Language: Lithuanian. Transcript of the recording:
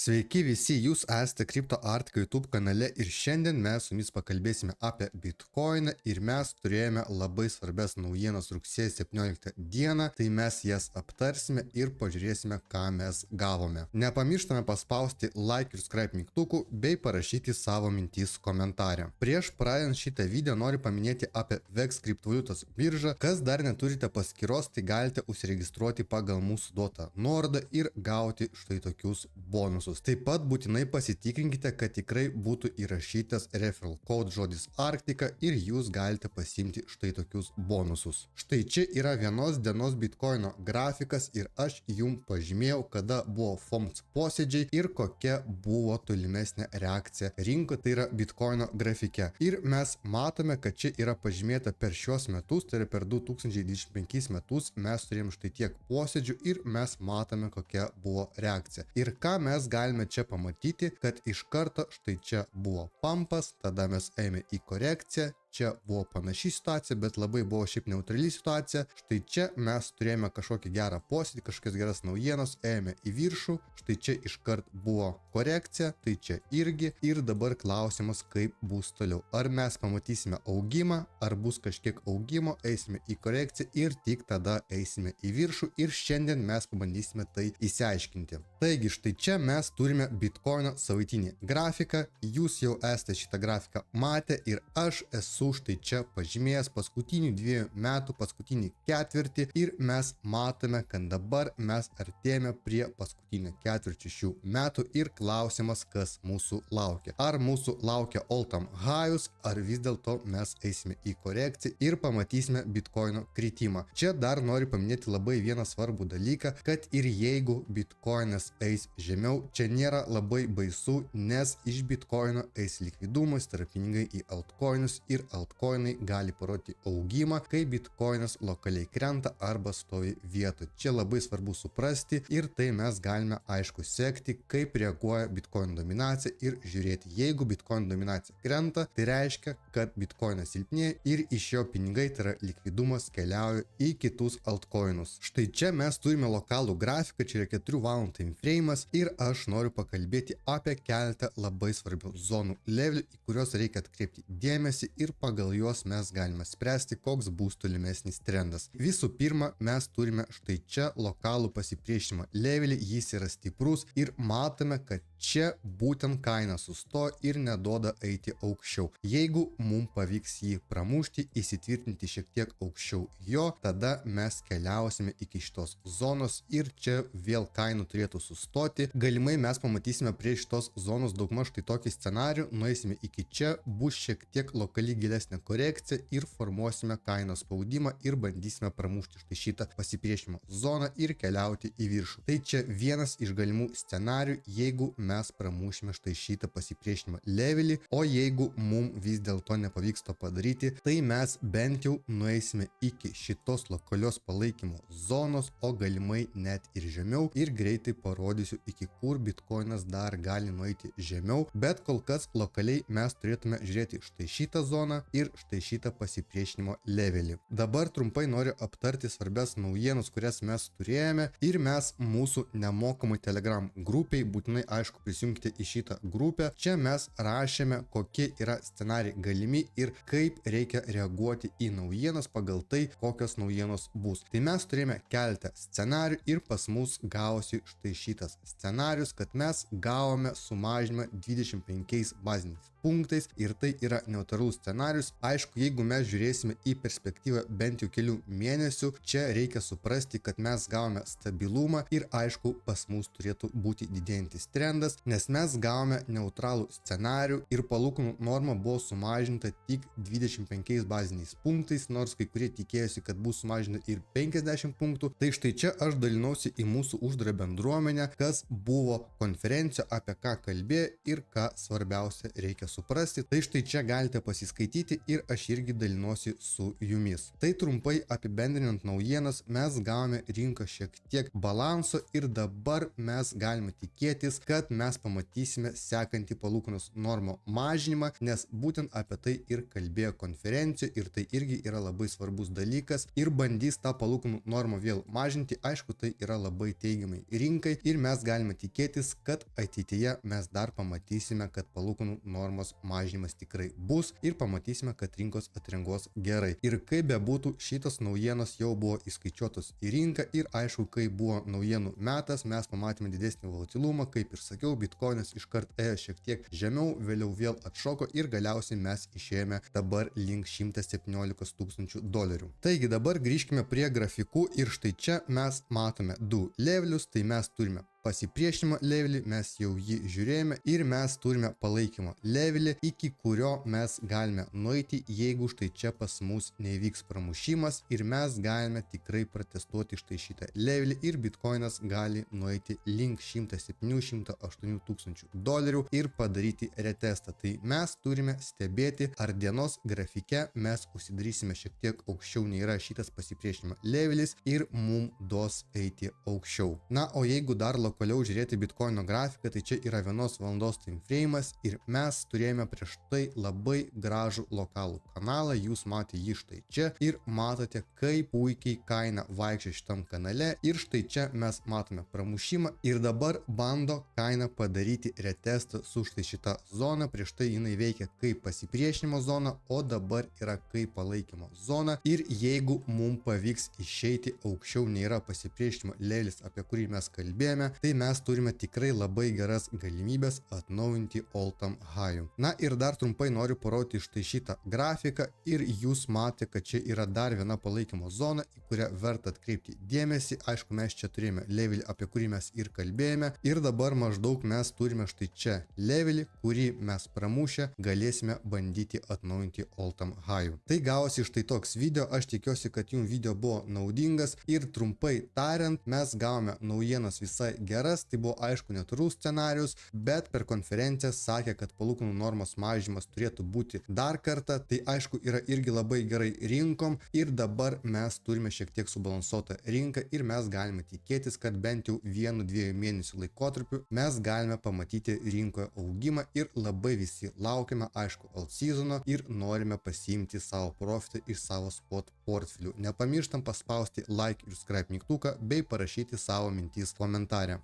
Sveiki visi, jūs esate CryptoArt YouTube kanale ir šiandien mes su jumis pakalbėsime apie Bitcoiną ir mes turėjome labai svarbias naujienas rugsėjo 17 dieną, tai mes jas aptarsime ir pažiūrėsime, ką mes gavome. Nepamirštame paspausti like ir subscribe mygtukų bei parašyti savo mintys komentarę. Prieš pradedant šitą video noriu paminėti apie VEX kriptovaliutos biržą. Kas dar neturite paskyros, tai galite užsiregistruoti pagal mūsų duotą nuorodą ir gauti štai tokius bonusus. Taip pat būtinai pasitikrinkite, kad tikrai būtų įrašytas referral code žodis Arktika ir jūs galite pasiimti štai tokius bonusus. Štai čia yra vienos dienos Bitcoino grafikas ir aš jums pažymėjau, kada buvo FOMC posėdžiai ir kokia buvo tolimesnė reakcija rinkoje, tai yra Bitcoino grafike. Ir mes matome, kad čia yra pažymėta per šios metus, tai yra per 2025 metus mes turėjom štai tiek posėdžių ir mes matome, kokia buvo reakcija. Ir ką mes galime čia pamatyti, kad iš karto štai čia buvo pampas, tada mes ėjome į korekciją. Čia buvo panaši situacija, bet labai buvo šiaip neutrali situacija. Štai čia mes turėjome kažkokį gerą posėdį, kažkokias geras naujienos, ėjome į viršų. Štai čia iškart buvo korekcija, tai čia irgi. Ir dabar klausimas, kaip bus toliau. Ar mes pamatysime augimą, ar bus kažkiek augimo, eisime į korekciją ir tik tada eisime į viršų. Ir šiandien mes pabandysime tai įsiaiškinti. Taigi štai čia mes turime Bitcoino savaitinį grafiką. Jūs jau esate šitą grafiką matę ir aš esu štai čia pažymėjęs paskutinių 2 metų, paskutinį ketvirtį ir mes matome, kad dabar mes artėjame prie paskutinio ketvirčio šių metų ir klausimas, kas mūsų laukia. Ar mūsų laukia all-time highs, ar vis dėlto mes eisime į korekciją ir pamatysime Bitcoino kritimą. Čia dar noriu paminėti labai vieną svarbų dalyką, kad ir jeigu Bitcoinas eis žemiau, čia nėra labai baisu, nes iš Bitcoino eis likvidumas, tai yra pinigai į altcoinus ir altcoinai gali parodyti augimą, kai Bitcoinas lokaliai krenta arba stovi vietoje. Čia labai svarbu suprasti ir tai mes galime aišku sekti, kaip reaguoja Bitcoin dominacija ir žiūrėti. Jeigu Bitcoin dominacija krenta, tai reiškia, kad Bitcoinas silpnėja ir iš jo pinigai, tai yra likvidumas, keliauja į kitus altcoinus. Štai čia mes turime lokalų grafiką, čia yra 4 valandų time frame'as ir aš noriu pakalbėti apie keletą labai svarbių zonų levelių, į kuriuos reikia atkreipti dėmesį ir pagal juos mes galime spręsti, koks bus tolimesnis trendas. Visų pirma, mes turime štai čia lokalų pasipriešinimą levelį, jis yra stiprus ir matome, kad čia būtent kaina sustoja ir neduoda eiti aukščiau. Jeigu mums pavyks jį pramušti, įsitvirtinti šiek tiek aukščiau jo, tada mes keliausime iki šitos zonos ir čia vėl kaina turėtų sustoti. Galimai mes pamatysime prie šitos zonos daugmaž štai tokį scenarių, nueisime iki čia, bus šiek tiek lokaliai gilesnė korekcija ir formuosime kainos spaudimą ir bandysime pramušti štai šitą pasipriešinimo zoną ir keliauti į viršų. Tai čia vienas iš galimų scenarių, jeigu mes pramušime štai šitą pasipriešinimo levelį, o jeigu mums vis dėlto nepavyks to padaryti, tai mes bent jau nueisime iki šitos lokalios palaikymo zonos, o galimai net ir žemiau ir greitai parodysiu, iki kur Bitcoinas dar gali nueiti žemiau, bet kol kas lokaliai mes turėtume žiūrėti štai šitą zoną ir štai šitą pasipriešinimo levelį. Dabar trumpai noriu aptarti svarbias naujienas, kurias mes turėjome ir mes mūsų nemokamai Telegram grupiai, būtinai aišku prisijungti į šitą grupę. Čia mes rašėme, kokie yra scenarijai galimi ir kaip reikia reaguoti į naujienas pagal tai, kokios naujienos bus. Tai mes turėjome keletą scenarijų ir pas mus gavosi štai šitas scenarijus, kad mes gavome sumažinimą 25 baziniais punktais ir tai yra neutralus scenarijus. Aišku, jeigu mes žiūrėsime į perspektyvą bent jau kelių mėnesių, čia reikia suprasti, kad mes gavome stabilumą ir aišku, pas mus turėtų būti didėjantis trendas, nes mes gavome neutralų scenarijų ir palūkanų norma buvo sumažinta tik 25 baziniais punktais, nors kai kurie tikėjosi, kad bus sumažinta ir 50 punktų. Tai štai čia aš dalinausi į mūsų uždarą bendruomenę, kas buvo konferencija, apie ką kalbėjo ir ką svarbiausia reikia suprasti. Tai štai čia galite pasiskaityti skaityti ir aš irgi dalinuosi su jumis. Tai trumpai apibendrinant naujienas, mes gavome rinką šiek tiek balanso ir dabar mes galime tikėtis, kad mes pamatysime sekantį palūkanos normų mažinimą, nes būtent apie tai ir kalbėjo konferencijoje ir tai irgi yra labai svarbus dalykas ir bandys tą palūkanų normą vėl mažinti. Aišku, tai yra labai teigiamai rinkai ir mes galime tikėtis, kad ateityje mes dar pamatysime, kad palūkanų normos mažinimas tikrai bus ir pamatysime, kad rinkos atrenkos gerai. Ir kaip bebūtų, šitos naujienos jau buvo įskaičiuotos į rinką ir aišku, kai buvo naujienų metas, mes pamatėme didesnį volatilumą, kaip ir sakiau, bitkoinas iškart ėjo šiek tiek žemiau, vėliau vėl atšoko ir galiausiai mes išėjome dabar link 117 tūkstančių dolerių. Taigi dabar grįžkime prie grafikų ir štai čia mes matome du levelius, tai mes turime pasipriešinimo levelį, mes jau jį žiūrėjome ir mes turime palaikymo levelį, iki kurio mes galime nueiti, jeigu štai čia pas mus nevyks pramušimas ir mes galime tikrai protestuoti štai šitą levelį ir bitkoinas gali nueiti link 107-108 tūkstančių dolerių ir padaryti retestą. Tai mes turime stebėti, ar dienos grafike mes užsidarysime šiek tiek aukščiau nei yra šitas pasipriešinimo levelis ir mums duos eiti aukščiau. Na, o jeigu dar lokaliau žiūrėti bitkoino grafiką, tai čia yra 1 valandos time frame'as ir mes turėjome prieš tai labai gražų lokalų kanalą, jūs matėte jį štai čia ir matote, kaip puikiai kaina vaikščia šitam kanale ir štai čia mes matome pramušimą ir dabar bando kaina padaryti retestą su štai šita zona, prieš tai jinai veikia kaip pasipriešinimo zona, o dabar yra kaip palaikymo zona ir jeigu mums pavyks išeiti aukščiau nei yra pasipriešinimo levelis, apie kurį mes kalbėjome, tai mes turime tikrai labai geras galimybės atnaujinti all-time high. Na ir dar trumpai noriu parodyti štai šitą grafiką ir jūs matėte, kad čia yra dar viena palaikymo zona, į kurią verta atkreipti dėmesį. Aišku, mes čia turėjome levelį, apie kurį mes ir kalbėjome ir dabar maždaug mes turime štai čia levelį, kurį mes pramušę galėsime bandyti atnaujinti all-time high. Tai gavosi štai toks video, aš tikiuosi, kad jums video buvo naudingas ir trumpai tariant, mes gavome naujienas visai geras, tai buvo aišku netvarus scenarius, bet per konferenciją sakė, kad palūkanų normos mažinimas turėtų būti dar kartą, tai aišku yra irgi labai gerai rinkom ir dabar mes turime šiek tiek subalansuotą rinką ir mes galime tikėtis, kad bent jau 1-2 mėnesių laikotarpiu mes galime pamatyti rinkoje augimą ir labai visi laukiame, aišku, alt seasono ir norime pasiimti savo profitą iš savo spot portfelių. Nepamirštam paspausti like ir subscribe mygtuką bei parašyti savo mintis komentarę.